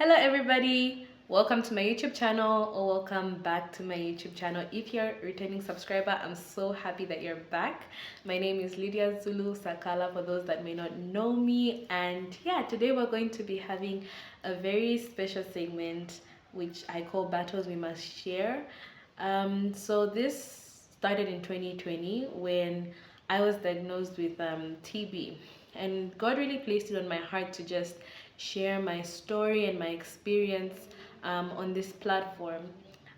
Hello everybody, welcome to my YouTube channel or welcome back to my YouTube channel. If you're a returning subscriber, I'm so happy that you're back. My name is Lydia Zulu Sakala for those that may not know me, and yeah, today we're going to be having a very special segment which I call Battles We Must Share. So this started in 2020 when I was diagnosed with TB, and God really placed it on my heart to just share my story and my experience on this platform.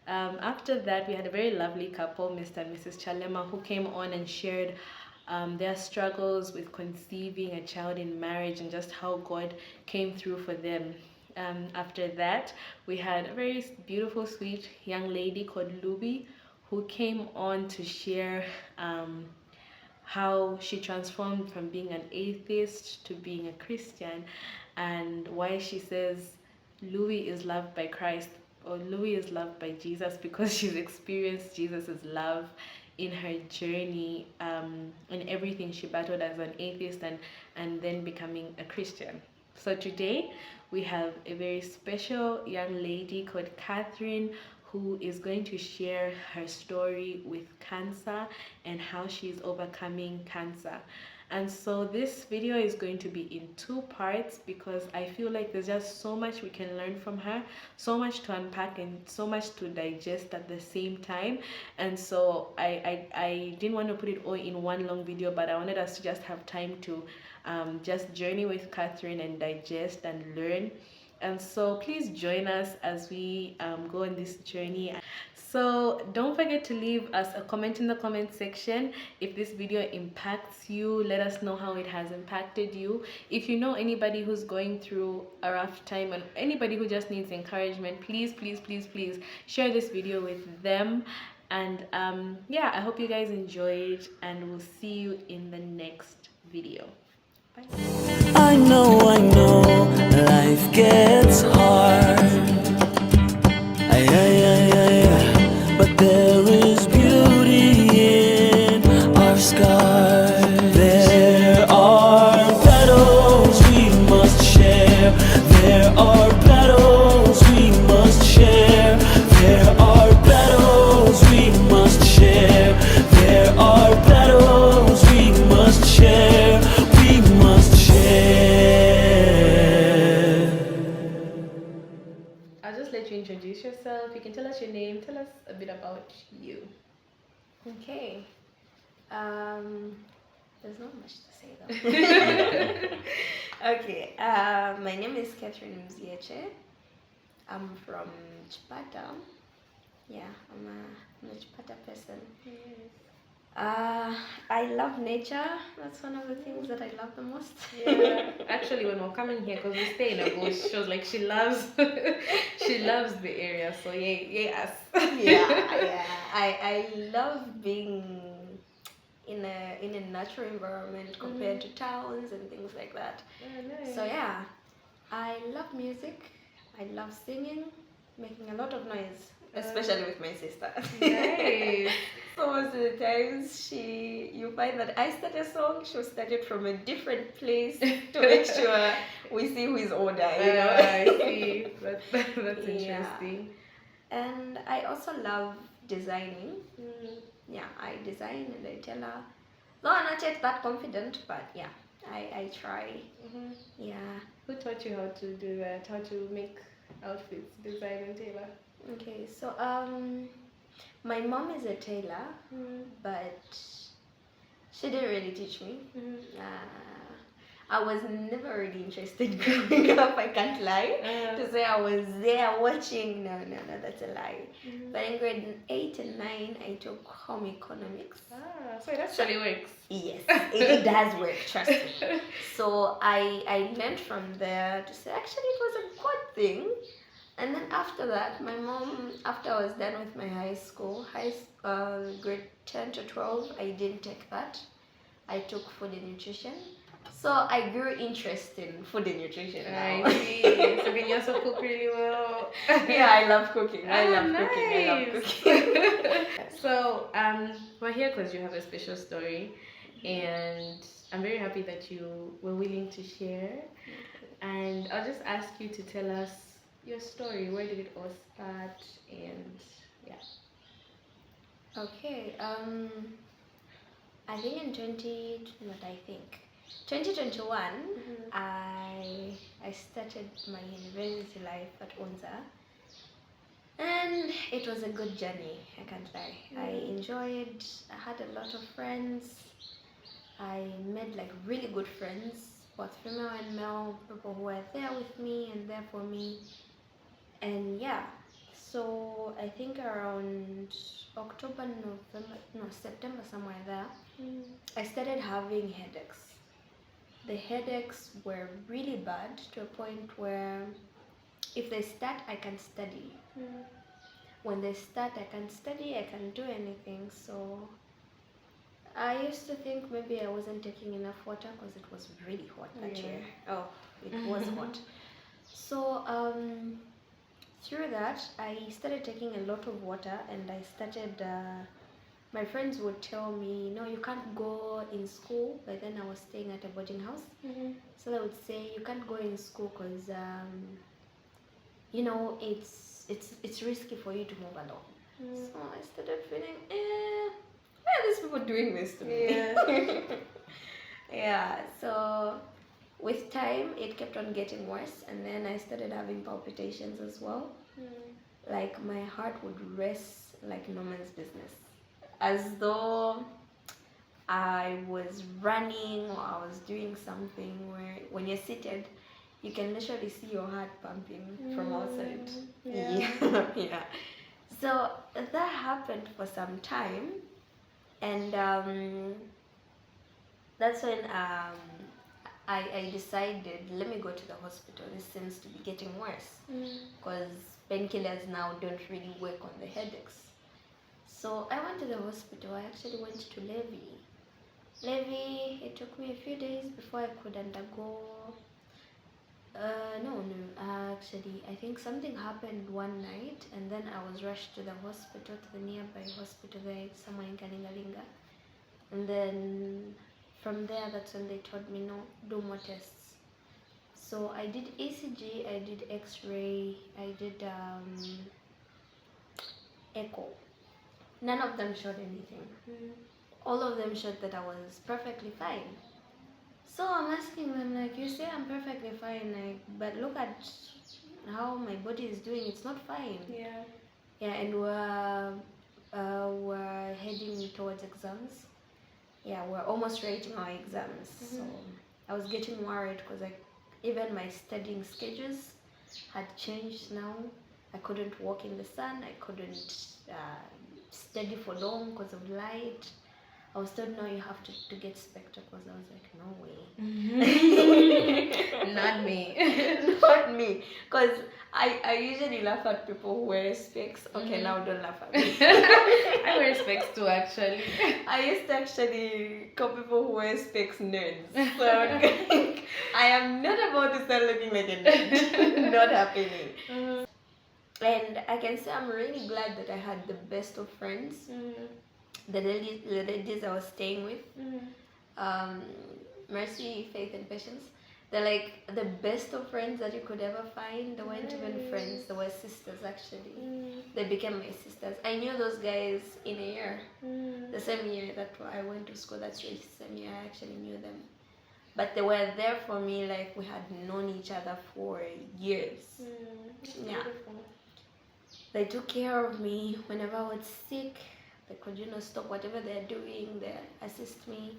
After that, we had a very lovely couple, Mr. and Mrs. Chalema, who came on and shared their struggles with conceiving a child in marriage and just how God came through for them. After that, we had a very beautiful, sweet young lady called Luby who came on to share how she transformed from being an atheist to being a Christian, and why she says Louis is loved by Christ, or Louis is loved by Jesus, because she's experienced Jesus's love in her journey, and everything she battled as an atheist and then becoming a Christian. So today we have a very special young lady called Catherine who is going to share her story with cancer and how she's overcoming cancer. And so this video is going to be in two parts because I feel like there's just so much we can learn from her, so much to unpack and so much to digest at the same time. And so I didn't want to put it all in one long video, but I wanted us to just have time to just journey with Catherine and digest and learn. And so please join us as we go on this journey. So don't forget to leave us a comment in the comment section if this video impacts you. Let us know how it has impacted you. If you know anybody who's going through a rough time and anybody who just needs encouragement, please share this video with them. And yeah, I hope you guys enjoyed, and we'll see you in the next video. Bye. I know life gets hard. But there is beauty in our scars. There are battles we must share. There are battles we must share. There are battles we must share. There are battles we must share. We must share. I'll just let you introduce yourself. You can tell us your name, tell us a bit about you. Okay. There's not much to say though. Okay. My name is Catherine Mzieche. I'm from Chipata. Yeah, I'm a Chipata person. I love nature. That's one of the things that I love the most. Yeah, actually, when we're coming here, because we stay in a bush, she was like, she loves the area. So yay us. Yeah. I love being in a natural environment compared to towns and things like that. Nice. So yeah, I love music. I love singing, making a lot of noise, especially with my sister. Nice. So most of the times you find that I start a song, she'll start it from a different place to make sure we see who is older, you know. I see. That's interesting. And I also love designing. Yeah, I design and I tell her. No, I'm not yet that confident, but yeah, I try. Yeah. Who taught you how to do that? How to make outfits, design and tailor? Okay, so my mom is a tailor, but she didn't really teach me. I was never really interested growing up, I can't lie. To say I was there watching, no, that's a lie. But in grade 8 and 9, I took home economics. So it actually works. Yes, it does work, trust me. So I learned from there to say actually it was a good thing. And then after that, my mom, after I was done with my high school, grade 10 to 12, I didn't take that. I took food and nutrition. So I grew interest in food and nutrition now. I see. So can you also cook really well? Yeah, I love cooking. I love Nice. cooking. So we're here because you have a special story, and I'm very happy that you were willing to share. And I'll just ask you to tell us your story. Where did it all start? And yeah. Okay. I think in 2021, I started my university life at Unza, and it was a good journey. I can't lie. I enjoyed. I had a lot of friends. I made like really good friends, both female and male, people who were there with me and there for me. And yeah, so I think around October, November, no, September, somewhere there, I started having headaches. The headaches were really bad to a point where if they start, I can study. When they start, I can study, I can do anything. So I used to think maybe I wasn't taking enough water because it was really hot that year. Oh, it was hot. So through that, I started taking a lot of water, and I started. My friends would tell me, "No, you can't go in school." But then I was staying at a boarding house, so they would say, "You can't go in school because, you know, it's risky for you to move alone." So I started feeling, why are these people doing this to me? Yeah. Yeah. So with time, it kept on getting worse, and then I started having palpitations as well. Like my heart would race like no man's business, as though I was running or I was doing something where when you're seated, you can literally see your heart pumping from outside. Yeah. Yeah. So that happened for some time, and that's when I decided, let me go to the hospital. This seems to be getting worse because painkillers now don't really work on the headaches. So I went to the hospital. I actually went to Levy. It took me a few days before I could undergo. Actually, I think something happened one night, and then I was rushed to the hospital, to the nearby hospital there, somewhere in Kalingalinga. And then from there, that's when they told me, no, do more tests. So I did ECG, I did X-ray, I did echo. None of them showed anything. All of them showed that I was perfectly fine. So I'm asking them, like, you say I'm perfectly fine, like, but look at how my body is doing. It's not fine. Yeah. Yeah, and we're heading towards exams. Yeah, we're almost writing our exams. So I was getting worried because like even my studying schedules had changed now. I couldn't walk in the sun. I couldn't study for long because of light. I was told, no, you have to get spectacles. I was like, no way. Not me. Not me. Because I usually laugh at people who wear specs. Okay, now don't laugh at me. I wear specs too, actually. I used to actually call people who wear specs nerds. So I am not about to start looking like a nerd. Not happening. And I can say I'm really glad that I had the best of friends. The ladies I was staying with, Mercy, Faith, and Patience, they're like the best of friends that you could ever find. They weren't even friends, they were sisters actually. They became my sisters. I knew those guys in a year. The same year that I went to school, that's the same year I actually knew them. But they were there for me like we had known each other for years. Yeah. They took care of me whenever I was sick. They could, stop whatever they're doing, they assist me.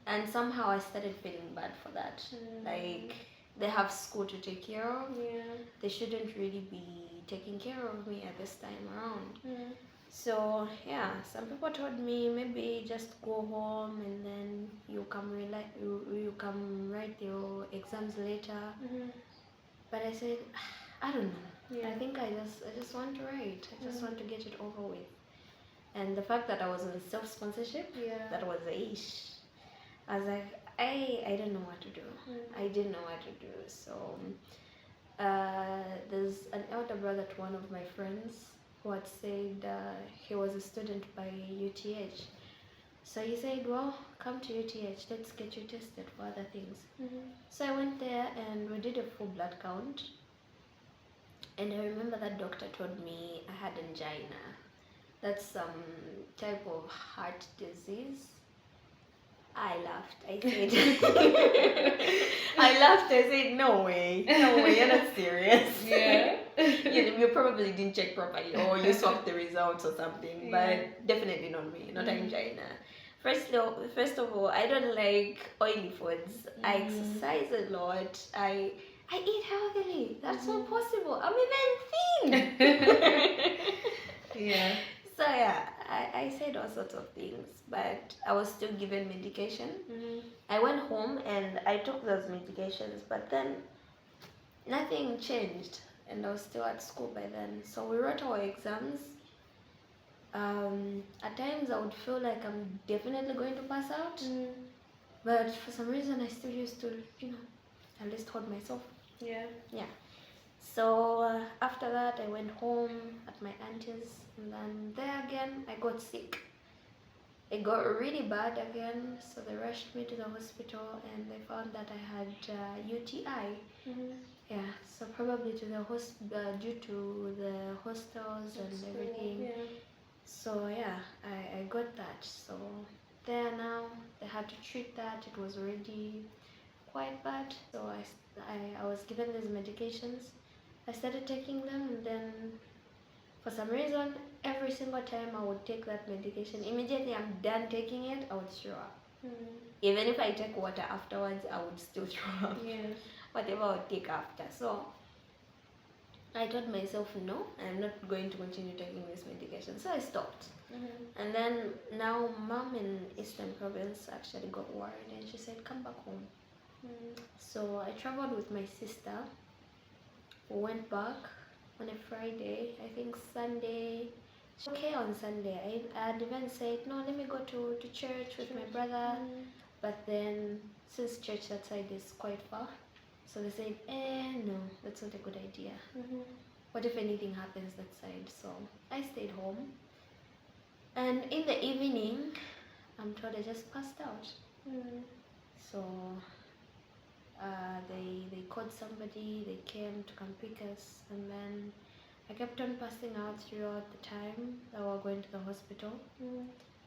And somehow I started feeling bad for that. Like, they have school to take care of. They shouldn't really be taking care of me at this time around. So, yeah, some people told me maybe just go home and then you come write your exams later. But I said, I don't know. I think I just want to write. I just want to get it over with. And the fact that I was on self-sponsorship, that was the ish. I was like, I don't know what to do. I didn't know what to do. So there's an elder brother to one of my friends who had said he was a student by UTH. So he said, well, come to UTH, let's get you tested for other things. So I went there and we did a full blood count. And I remember that doctor told me I had angina. That's some type of heart disease. I laughed. I said, I laughed. I said, no way, you're not serious. Yeah. You probably didn't check properly, or you swapped the results or something. Yeah. But definitely not me, not angina. First of all, I don't like oily foods. I exercise a lot. I eat healthily. That's not possible. I'm even thin. Yeah. So yeah, I said all sorts of things, but I was still given medication. I went home and I took those medications, but then nothing changed, and I was still at school by then. So we wrote our exams. At times I would feel like I'm definitely going to pass out, but for some reason I still used to, at least hold myself. Yeah. Yeah. So after that, I went home at my auntie's, and then there again, I got sick. It got really bad again, so they rushed me to the hospital, and they found that I had UTI. Yeah, so probably to the due to the hostels and everything. Yeah. So yeah, I got that. So there now, they had to treat that. It was already quite bad. So I was given these medications. I started taking them, and then for some reason, every single time I would take that medication, immediately I'm done taking it, I would throw up. Even if I take water afterwards, I would still throw up. Yes. Whatever I would take after. So I told myself, no, I'm not going to continue taking this medication. So I stopped. And then now mom in Eastern Province actually got worried, and she said, come back home. So I traveled with my sister. We went back on a Friday. I think Sunday. Okay, on Sunday. I had even said, no, let me go to church with my brother. But then, since church that side is quite far, so they said, no, that's not a good idea. What if anything happens that side? So I stayed home. And in the evening, I'm told I just passed out. So they called somebody, they came to come pick us, and then I kept on passing out throughout the time that we were going to the hospital.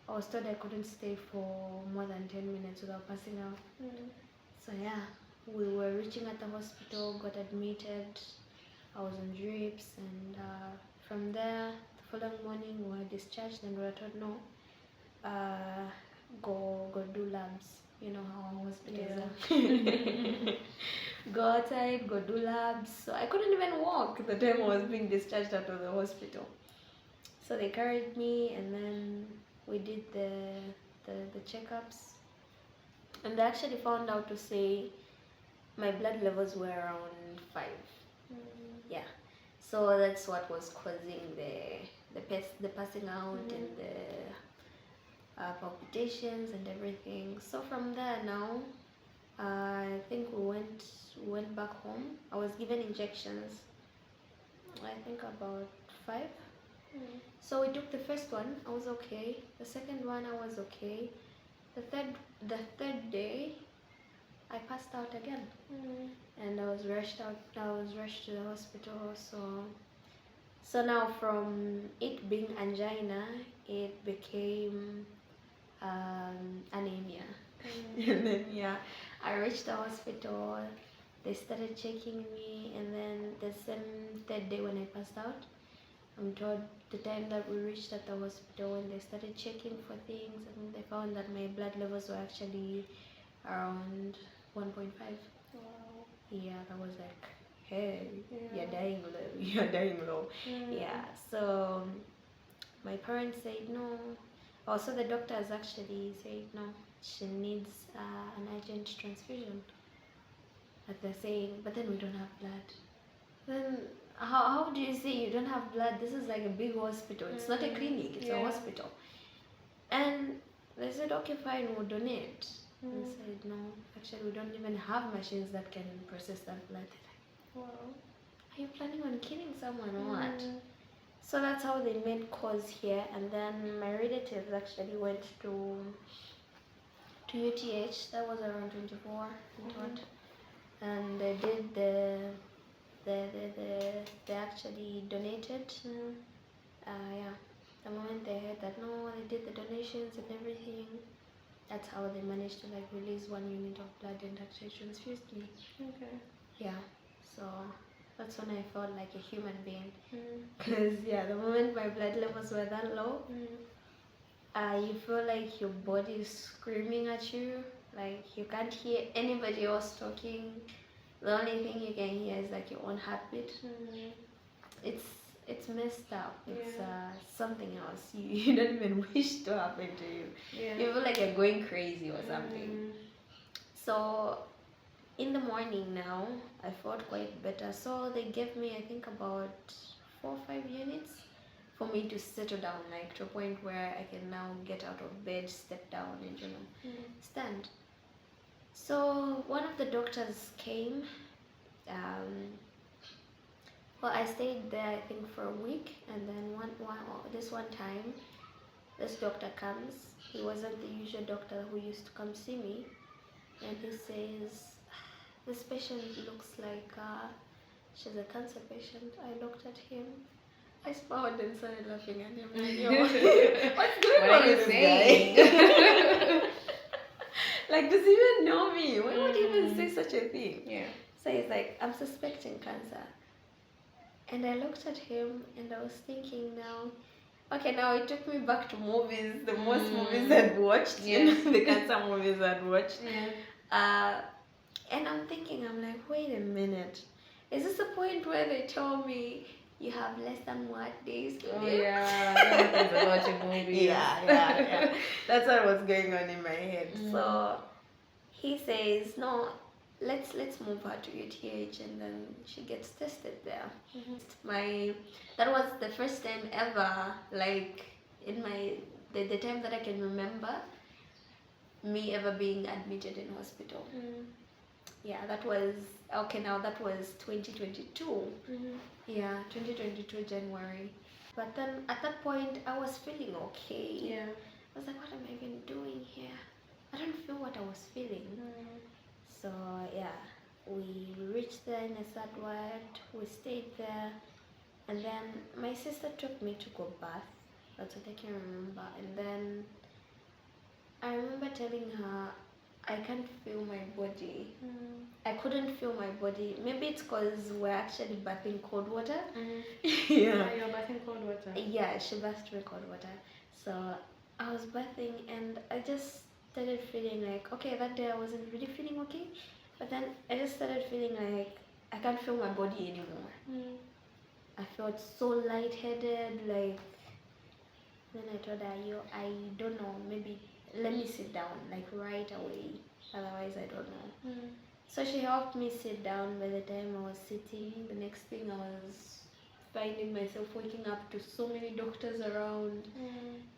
I was told I couldn't stay for more than 10 minutes without passing out. So yeah, we were reaching at the hospital, got admitted. I was on drips, and from there, the following morning we were discharged, and we were told no, go do labs. You know how hospitals are. Go outside, go do labs. So I couldn't even walk the time I was being discharged out of the hospital. So they carried me, and then we did the checkups, and they actually found out to say my blood levels were around 5. Yeah, so that's what was causing the passing out and the palpitations and everything. So from there now, I think we went back home. I was given injections, I think about 5. So we took the first one, I was okay. The second one, I was okay. The third day, I passed out again, and I was rushed out. I was rushed to the hospital. So now from it being angina, it became anemia. And then yeah, I reached the hospital. They started checking me, and then the same third day when I passed out, I'm told the time that we reached at the hospital, when they started checking for things, and they found that my blood levels were actually around 1.5. Wow. Yeah, that was like, hey, you're dying low. You're dying low. Yeah. So my parents said no. Also, the doctors actually said no. She needs an urgent transfusion. But they're saying, but then we don't have blood. Then how do you say you don't have blood? This is like a big hospital. It's not a clinic. It's a hospital. And they said, okay, fine, we'll donate. I said, no, actually, we don't even have machines that can process that blood. Wow. Are you planning on killing someone or what? So that's how they made calls here. And then my relatives actually went to UTH. That was around 24, I thought. And they did the they actually donated. Yeah, the moment they heard that no, they did the donations and everything, that's how they managed to like release 1 unit of blood and actually transfused me. Okay. Yeah, so that's when I felt like a human being. Because yeah, the moment my blood levels were that low, you feel like your body is screaming at you. Like you can't hear anybody else talking. The only thing you can hear is like your own heartbeat. It's messed up. It's something else. You don't even wish to happen to you. Yeah. You feel like you're going crazy or something. So in the morning now, I felt quite better. So they gave me, I think, about 4 or 5 units for me to settle down, like to a point where I can now get out of bed, step down, and stand. So one of the doctors came. Well, I stayed there, I think, for a week, and then this one time, this doctor comes. He wasn't the usual doctor who used to come see me, and he says, "This patient looks like she's a cancer patient." I looked at him, I smiled and started laughing at him. Like, yo, what's going on with this guy? Like, does he even know me? Why would he even say such a thing? Yeah. So he's like, "I'm suspecting cancer." And I looked at him and I was thinking now, okay, now it took me back to movies, the most movies I'd watched, the cancer movies I'd watched. And I'm thinking, I'm like, wait a minute. Is this a point where they tell me you have less than what days to live? Yeah, that happens a lot in movies. Yeah. That's what was going on in my head. So he says, no, let's move her to UTH and then she gets tested there. That was the first time ever, like in the time that I can remember me ever being admitted in hospital. Yeah, that was okay. Now that was 2022. Yeah, 2022 January. But then at that point I was feeling okay. Yeah. I was like, what am I even doing here? I don't feel what I was feeling. So yeah, we reached there in a third ward. We stayed there, and then my sister took me to go bath. That's what I can remember. And then I remember telling her I can't feel my body. I couldn't feel my body. Maybe it's because we're actually bathing cold water. Yeah, you're bathing cold water. Yeah, she bathed with cold water. So I was bathing and I just started feeling like, okay, that day I wasn't really feeling okay. But then I just started feeling like I can't feel my body anymore. I felt so lightheaded, like, then I told her, I don't know, maybe let me sit down, like right away, otherwise I don't know. So she helped me sit down. By the time I was sitting, the next thing I was finding myself waking up to so many doctors around.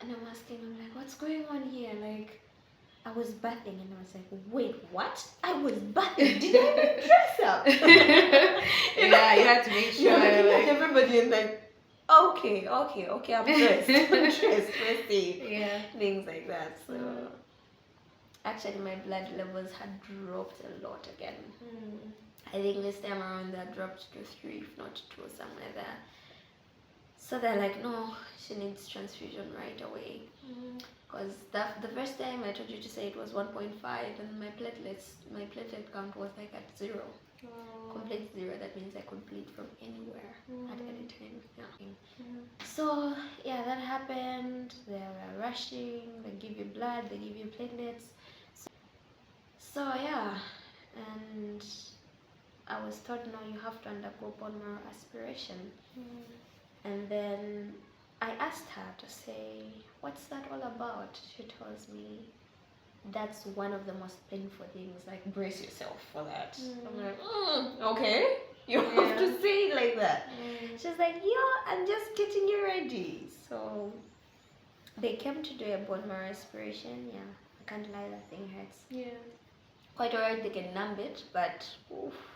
And I'm asking, I'm like, what's going on here? Like, I was bathing and I was like, wait, what? I was bathing? Did I even dress up? You had to make sure. Like, everybody is like, okay, I'm dressed. Dressy. Yeah. Things like that. So actually my blood levels had dropped a lot again. I think this time around they dropped to 3, if not 2, somewhere there. So they're like, no, she needs transfusion right away. Because the first time I told you to say it was 1.5, and my platelet count was like at 0. Complete 0. That means I could bleed from anywhere at any time. So yeah, that happened. They were rushing. They give you blood. They give you platelets. So yeah, and I was told, no, you have to undergo bone marrow aspiration. And then I asked her to say, what's that all about? She tells me, that's one of the most painful things, like brace yourself for that. I'm like, okay, you have to say it like that. She's like, yeah, I'm just getting you ready. So they came to do a bone marrow aspiration. Yeah, I can't lie, that thing hurts. Yeah. Quite alright, they can numb it, but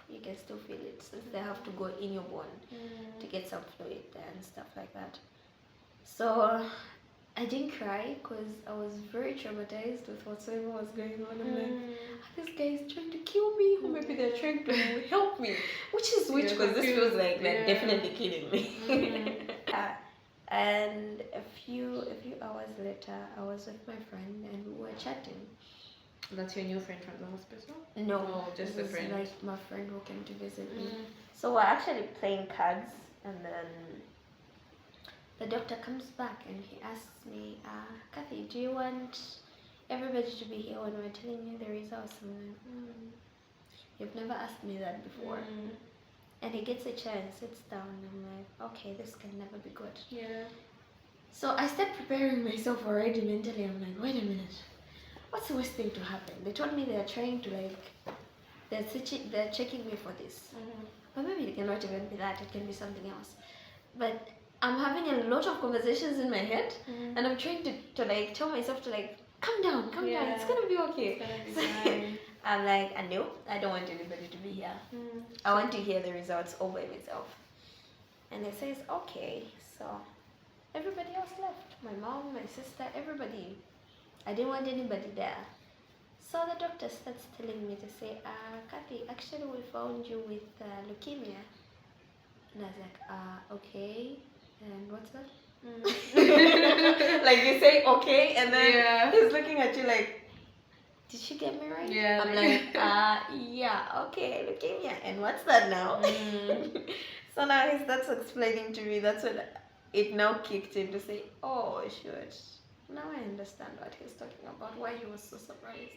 you can still feel it since they have to go in your bone to get some fluid there and stuff like that. So I didn't cry because I was very traumatized with whatsoever was going on. I'm like, this guy is trying to kill me, or maybe they're trying to help me. Which is which? Because this feels like they're definitely killing me. And a few hours later, I was with my friend and we were chatting. That's your new friend from the hospital? No, Oh, just it a was friend. like my friend who came to visit me. So we're actually playing cards, and then the doctor comes back and he asks me, Kathy, do you want everybody to be here when we're telling you the results? I'm like, you've never asked me that before. And he gets a chair and sits down. I'm like, okay, this can never be good. Yeah. So I start preparing myself already mentally. I'm like, wait a minute. What's the worst thing to happen? They told me they're trying to they're checking me for this. But maybe it cannot even be that. It can be something else. But I'm having a lot of conversations in my head, and I'm trying to tell myself to calm down, it's gonna be okay. It's gonna be fine. I'm like, I know, I don't want anybody to be here. I want to hear the results all by myself. And it says, okay, so everybody else left. My mom, my sister, everybody. I didn't want anybody there. So the doctor starts telling me to say, Kathy, actually we found you with leukemia. And I was like, okay, and what's that? Like you say okay, and then he's looking at you like, did she get me right? Yeah. I'm like, yeah, okay, leukemia, and what's that now? So now he starts explaining to me. That's when it now kicked in to say, oh shoot, now I understand what he's talking about, why he was so surprised.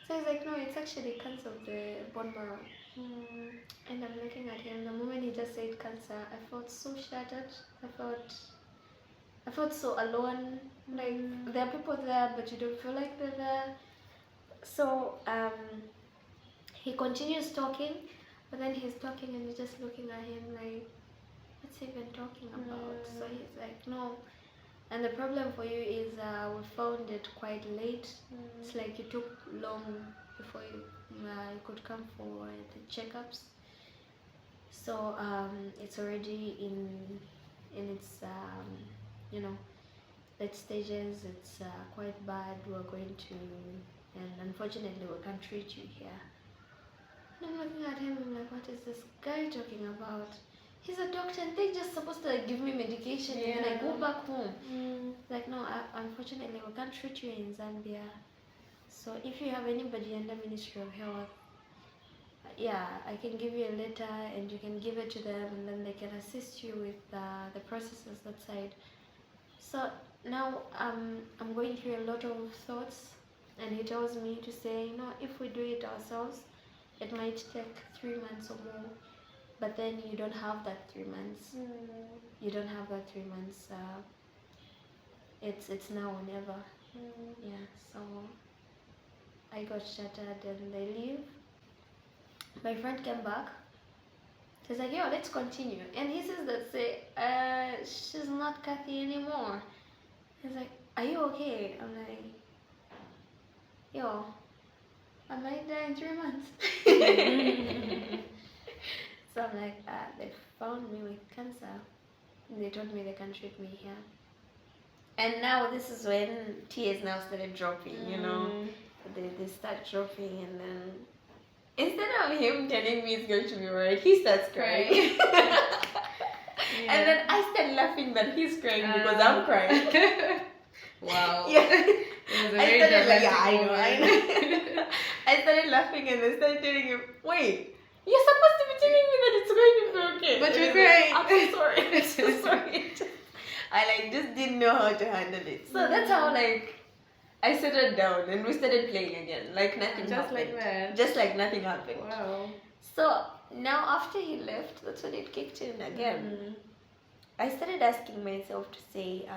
So he's like, no, it's actually cancer of the bone marrow. And I'm looking at him. The moment he just said cancer, I felt so shattered. I felt so alone. Like there are people there, but you don't feel like they're there. So he continues talking, but then he's talking and you're just looking at him like, what's he even talking about? So he's like, no. And the problem for you is we found it quite late. It's like you took long before you could come for the checkups. So it's already in its late stages. It's quite bad. We're going to, and unfortunately we can't treat you here. And I'm looking at him. I'm like, what is this guy talking about? He's a doctor and they're just supposed to give me medication and then I go back home. Like, no, unfortunately we can't treat you in Zambia. So if you have anybody under Ministry of Health, I can give you a letter and you can give it to them and then they can assist you with the processes that side. So now I'm going through a lot of thoughts, and he tells me to say, no, if we do it ourselves, it might take 3 months or more. But then you don't have that 3 months. You don't have that 3 months. It's now or never. Yeah, so I got shattered and they leave. My friend came back. He's like, yo, let's continue. And he says that she's not Kathy anymore. He's like, are you okay? I'm like, yo, I might die in 3 months. So I'm like, they found me with cancer. And they told me they can treat me here. And now this is when tears now started dropping, you know. They start dropping, and then instead of him telling me it's going to be alright, he starts crying. And then I start laughing that he's crying because I'm crying. Wow. Yeah. It was a very dramatic I know. I started laughing and I started telling him, wait, you're supposed to be telling me that it's going to be okay. But you're And crying. I'm so sorry. I'm so sorry. I just didn't know how to handle it. So that's how I settled down and we started playing again. Like nothing Just happened. like that. Just like nothing happened. Wow. So now after he left, that's when it kicked in again. I started asking myself to say,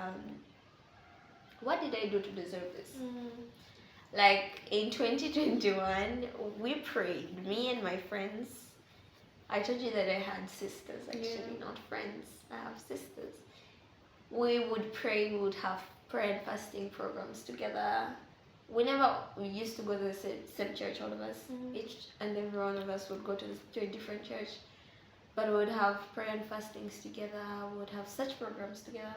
what did I do to deserve this? Like in 2021, we prayed, me and my friends. I told you that I had sisters, actually, not friends. I have sisters. We would pray, we would have prayer and fasting programs together. We used to go to the same church, all of us. Each and every one of us would go to a different church. But we would have prayer and fastings together, we would have such programs together.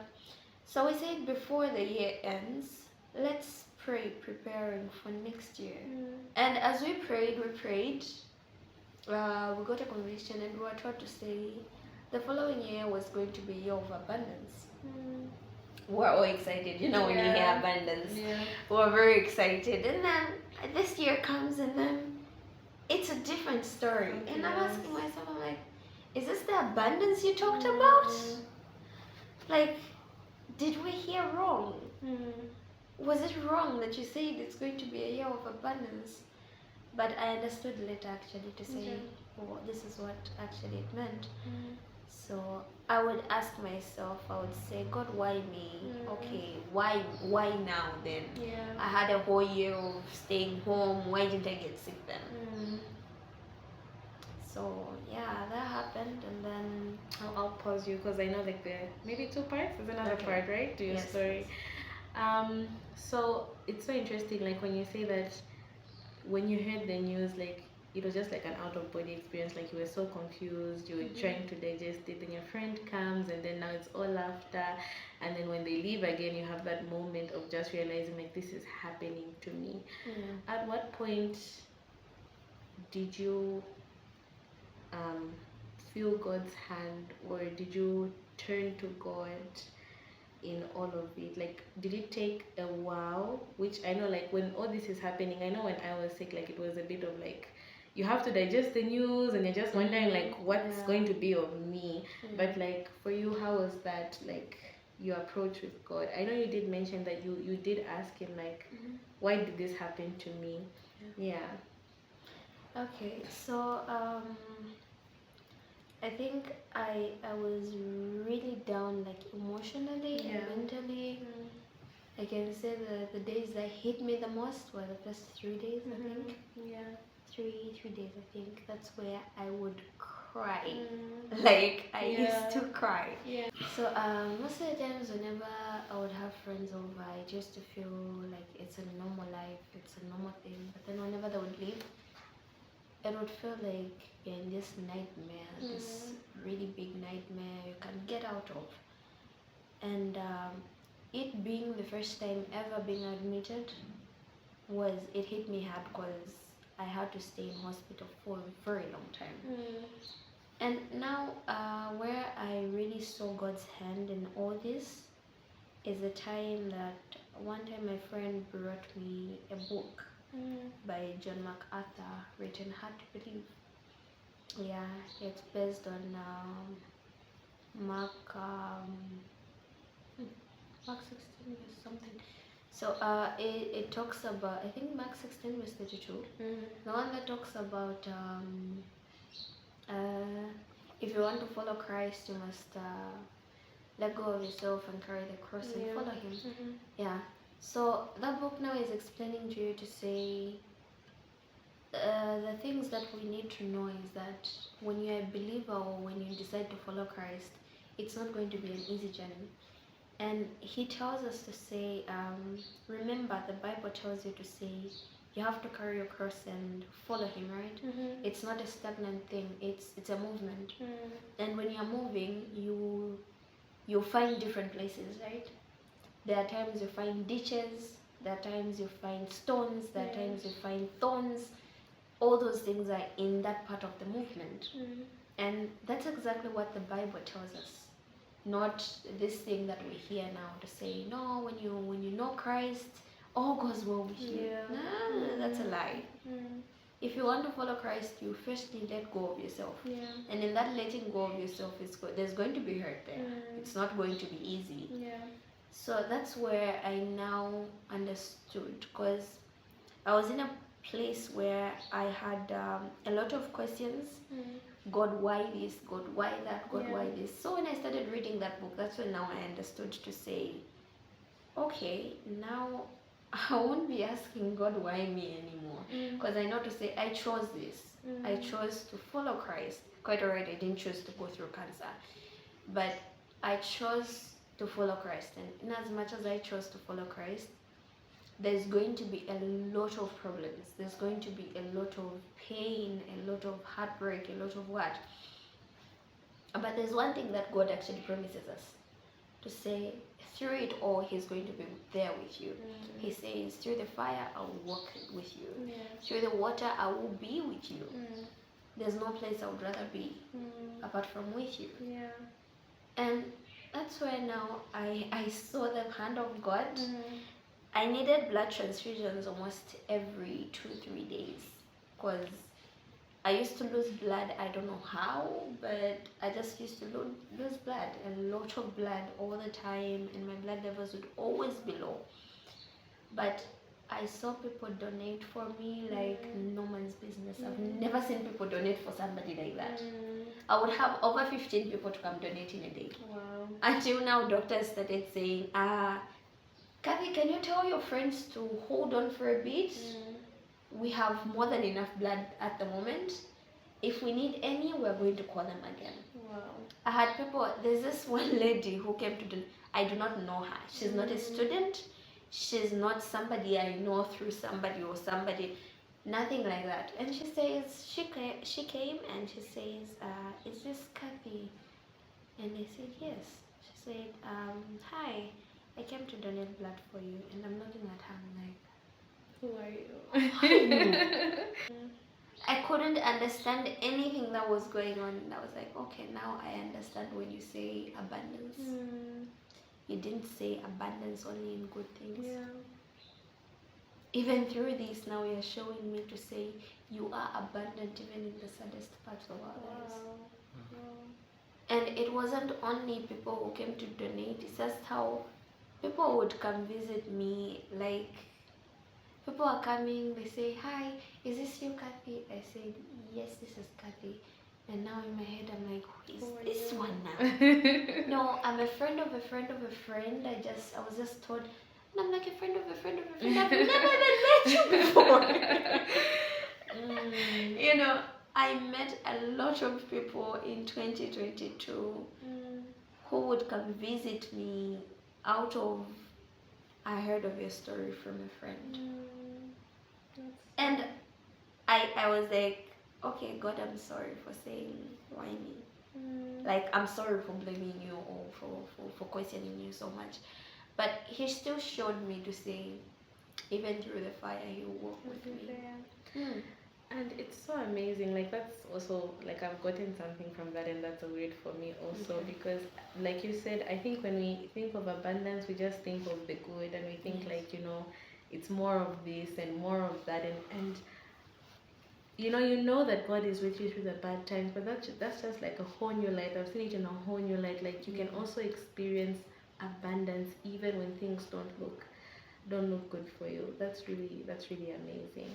So we said before the year ends, let's pray, preparing for next year. And as we prayed, we got a conviction, and we were taught to say the following year was going to be a year of abundance. We're all excited, when you hear abundance. We're very excited. And then this year comes, and then it's a different story. And I'm asking myself, I'm like, is this the abundance you talked about? Like, did we hear wrong? Was it wrong that you said it's going to be a year of abundance? But I understood later actually to say, oh, this is what actually it meant. So I would ask myself, I would say, God, why me? Okay, why now then? I had a whole year of staying home. Why didn't I get sick then? So yeah, that happened, and then I'll pause you because I know like maybe 2 parts. There's another part, right, to your story. So it's so interesting, like when you say that when you heard the news, like it was just like an out of body experience, like you were so confused, you were trying to digest it, then your friend comes, and then now it's all laughter, and then when they leave again, you have that moment of just realizing like this is happening to me. At what point did you feel God's hand, or did you turn to God in all of it? Like, did it take a while? Which I know, like when all this is happening, I know when I was sick, like it was a bit of like you have to digest the news and you're just wondering like what's going to be of me. But like for you, how was that, like your approach with God? I know you did mention that you did ask him like why did this happen to me? Okay, so I think I was really down, like emotionally and mentally. I can say the days that hit me the most were the first 3 days, I think. Three days, I think. That's where I would cry. Like I used to cry. So most of the times whenever I would have friends over, I used to feel like it's a normal life, it's a normal thing. But then whenever they would leave, it would feel like you're in this nightmare, this really big nightmare you can't get out of. And it being the first time ever being admitted, it hit me hard because I had to stay in hospital for a very long time. And now where I really saw God's hand in all this is the time that one time my friend brought me a book by John MacArthur written Hard to Believe. Yeah, it's based on Mark 16 or something. So it talks about, I think Mark 16 verse 32. The one that talks about if you want to follow Christ, you must let go of yourself and carry the cross and follow him. Yeah. So that book now is explaining to you to say the things that we need to know is that when you're a believer or when you decide to follow Christ, it's not going to be an easy journey. And he tells us to say, remember the Bible tells you to say you have to carry your cross and follow him, right? It's not a stagnant thing, it's a movement. And when you're moving, you find different places, right? There are times you find ditches, there are times you find stones, there are times you find thorns. All those things are in that part of the movement. And that's exactly what the Bible tells us. Not this thing that we hear now to say, no, when you know Christ, all goes well with you. No, that's a lie. If you want to follow Christ, you first need to let go of yourself. And in that letting go of yourself, there's going to be hurt there. It's not going to be easy. So that's where I now understood, because I was in a place where I had a lot of questions. God, why this? God, why that? God, why this? So when I started reading that book, that's when now I understood to say, okay, now I won't be asking God, why me anymore? Because I know to say, I chose this. I chose to follow Christ. Quite alright, I didn't choose to go through cancer. But I chose to follow Christ. And in as much as I chose to follow Christ, there's going to be a lot of problems. There's going to be a lot of pain, a lot of heartbreak, a lot of what. But there's one thing that God actually promises us. to say through it all He's going to be there with you. He says through the fire I will walk with you. Through the water I will be with you. There's no place I would rather be apart from with you. And that's where now I saw the hand of God. I needed blood transfusions almost every 2-3 days because I used to lose blood. I don't know how, but I just used to lose blood, a lot of blood all the time, and my blood levels would always be low. But I saw people donate for me like no man's business. I've never seen people donate for somebody like that. I would have over 15 people to come donate in a day. Wow. Until now, doctors started saying, Kathy, can you tell your friends to hold on for a bit? We have more than enough blood at the moment. If we need any, we're going to call them again. Wow. I had people, there's this one lady who came to I do not know her. She's not a student. She's not somebody I know through somebody or somebody, nothing like that. And she says, she came and she says, is this Kathy? And I said, yes. She said, hi, I came to donate blood for you. And I'm looking at her, I'm like, who are you? who are you? I couldn't understand anything that was going on. And I was like, okay, now I understand when you say abundance. You didn't say abundance only in good things. Even through this, now you're showing me to say you are abundant even in the saddest parts of our lives. And it wasn't only people who came to donate, it's just how people would come visit me. Like, people are coming, they say, hi, is this you, Kathy? I said, yes, this is Kathy. And now in my head, I'm like, who is this one now? No, I'm a friend of a friend of a friend. I was just told, and I'm like a friend of a friend of a friend. I've never even met you before. You know, I met a lot of people in 2022 who would come visit me out of, I heard of your story from a friend. And I was like, okay, God, I'm sorry for saying why me. Like, I'm sorry for blaming you or for questioning you so much. But He still showed me to say, even through the fire, He will walk with me. And it's so amazing. Like, that's also, like, I've gotten something from that, and that's a weird for me also. Because, like you said, I think when we think of abundance, we just think of the good, and we think like, you know, it's more of this and more of that, and you know that God is with you through the bad times, but that's just like a whole new light. I've seen it in a whole new light. Like, you can also experience abundance even when things don't look good for you. That's really amazing.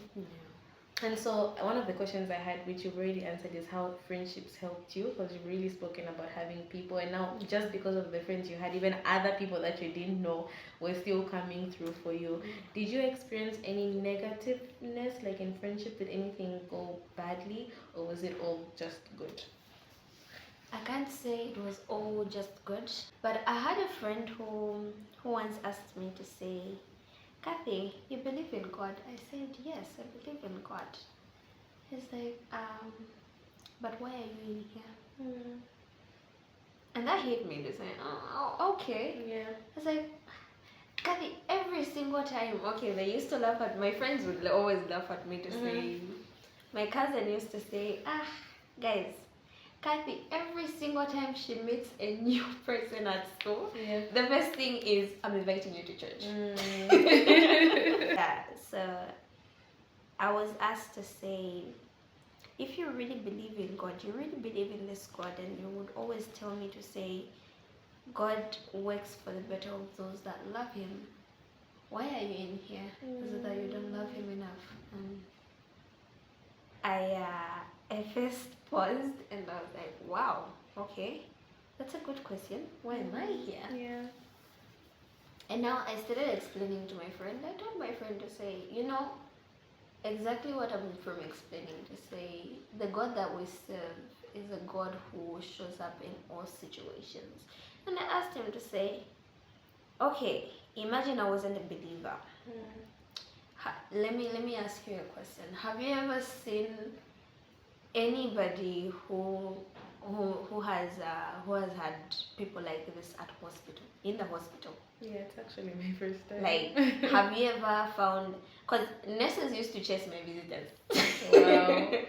And so one of the questions I had, which you've already answered, is how friendships helped you, because you've really spoken about having people, and now just because of the friends you had, even other people that you didn't know were still coming through for you. Did you experience any negativeness, like in friendship? Did anything go badly, or was it all just good? I can't say it was all just good, but I had a friend who once asked me to say, Kathy, you believe in God? I said, yes, I believe in God. He's like, but why are you in here? And that hit me to say, oh, okay. Yeah. I was like, Kathy, every single time, okay, they used to laugh at, my friends would always laugh at me to say, my cousin used to say, guys, Kathy, every single time she meets a new person at school, the first thing is, I'm inviting you to church. Yeah, so I was asked to say, if you really believe in God, you really believe in this God, and you would always tell me to say, God works for the better of those that love Him. Why are you in here? Is it that you don't love Him enough? I first paused and I was like, wow, okay, that's a good question. Why am I here? Yeah. And now I started explaining to my friend. I told my friend to say, you know, exactly what I'm from explaining, to say the God that we serve is a God who shows up in all situations. And I asked him to say, okay, imagine I wasn't a believer. Let me ask you a question. Have you ever seen anybody who who has had people like this at hospital, in the hospital? Yeah, it's actually my first time. Like, have you ever found? Because nurses used to chase my visitors. Wow.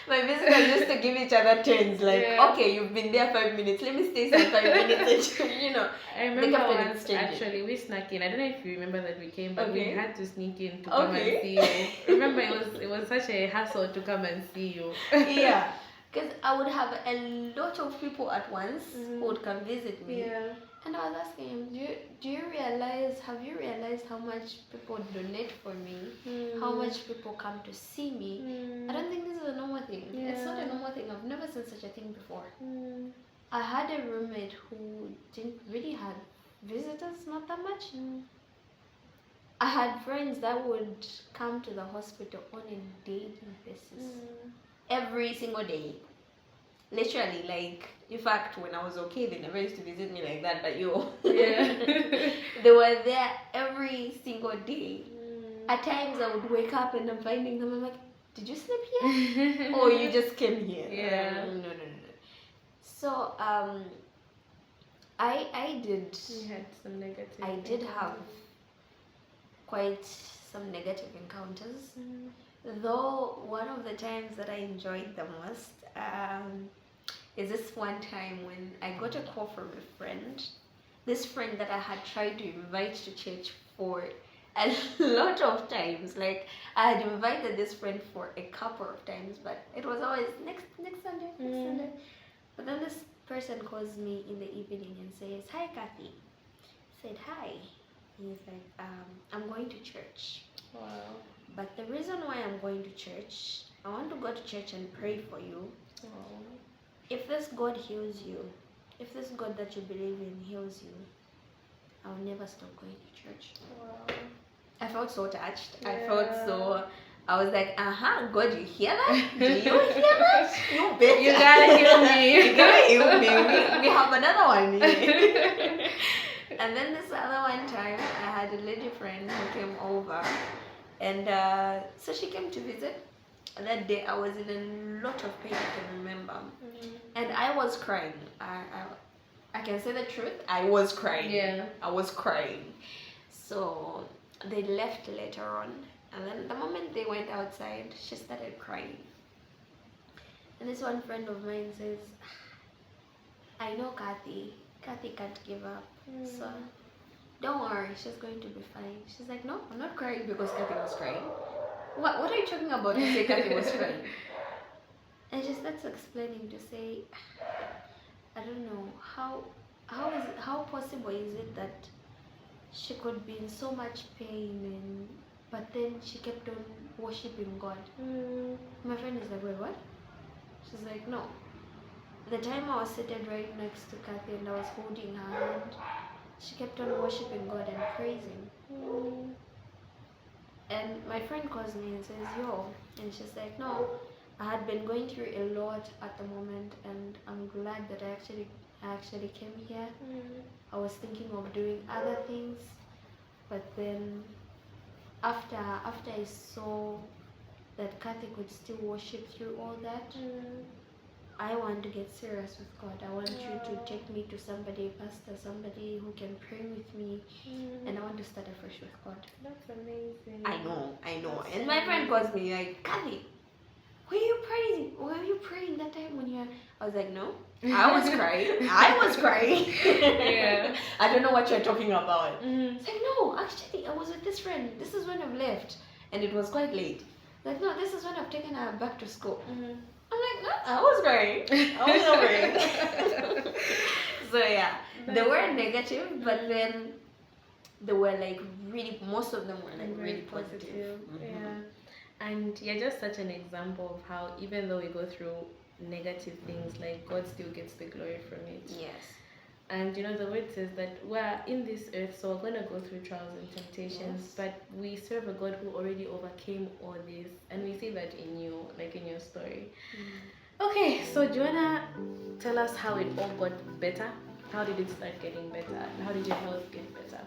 My visitors used to give each other turns. Like, Yeah. okay, you've been there 5 minutes. Let me stay some 5 minutes. And, you know. I remember kept on once exchanging. actually we snuck in. I don't know if you remember that we came, but Okay. we had to sneak in to come Okay. and see you. Remember, it was such a hassle to come and see you. Yeah. Because I would have a lot of people at once Mhm. who would come visit me. Yeah. And I was asking him, have you realized how much people donate for me? How much people come to see me? I don't think this is a normal thing. It's not a Yeah. normal thing. I've never seen such a thing before. Mm. I had a roommate who didn't really have visitors, not that much. I had friends that would come to the hospital on a daily basis. Every single day. Literally, like, in fact, when I was okay, they never used to visit me like that, but Yeah. they were there every single day. At times, I would wake up and I'm finding them. I'm like, did you sleep here? Or you just came here? Yeah. No. So, I did. We had some negative. I did have quite some negative encounters. Though one of the times that I enjoyed the most is this one time when I got a call from a friend. This friend that I had tried to invite to church for a lot of times. Like, I had invited this friend for a couple of times, but it was always next Sunday, next Sunday. But then this person calls me in the evening and says, "Hi, Kathy." I said, "Hi." He's like, "I'm going to church. Wow. But the reason why I'm going to church, I want to go to church and pray for you. Oh. If this God heals you, if this God that you believe in heals you, I'll never stop going to church." Wow. I felt so touched. I Yeah. felt so... I was like, God, you hear that? Do you hear that? You better. You gotta heal me. You gotta heal me. We have another one here. And then this other one time, I had a lady friend who came over. And so she came to visit. And that day, I was in a lot of pain, I can remember. And I was crying. I can say the truth. I was crying. Yeah. I was crying. So they left later on. And then the moment they went outside, she started crying. And this one friend of mine says, "I know Kathy. Kathy can't give up. So don't worry, she's going to be fine." She's like, "No, I'm not crying because Kathy was crying. What are you talking about to say Kathy was crying?" And she starts explaining to say, I don't know, how possible is it that she could be in so much pain but then she kept on worshiping God. My friend is like, "Wait, what?" She's like, "No. The time I was seated right next to Kathy and I was holding her hand, she kept on worshiping God and praising." And my friend calls me and says, "Yo," and she's like, "No, I had been going through a lot at the moment and I'm glad that I actually came here. I was thinking of doing other things, but then after I saw that Kathy could still worship through all that, I want to get serious with God. I want you to take me to somebody, pastor, somebody who can pray with me, and I want to start afresh with God." That's amazing. I know. That's And my friend calls me like, "Kathy, were you praying that time when you were..." I was like, "No, I was crying. I was crying." Yeah. I don't know what you're talking about. Mm-hmm. It's like, "No, actually, I was with this friend. This is when I've left." And it was quite late. Like, "No, this is when I've taken her back to school." I'm like, "No, I was crying. I was not crying." So yeah, they were negative, but then they were like really, most of them were like really positive. Yeah. And you're just such an example of how even though we go through negative things, like God still gets the glory from it. Yes. And you know, the word says that we're in this earth, so we're going to go through trials and temptations, Yes. but we serve a God who already overcame all this. And we see that in you, like in your story. Okay, so do you want to tell us how it all got better? How did it start getting better? How did your health get better?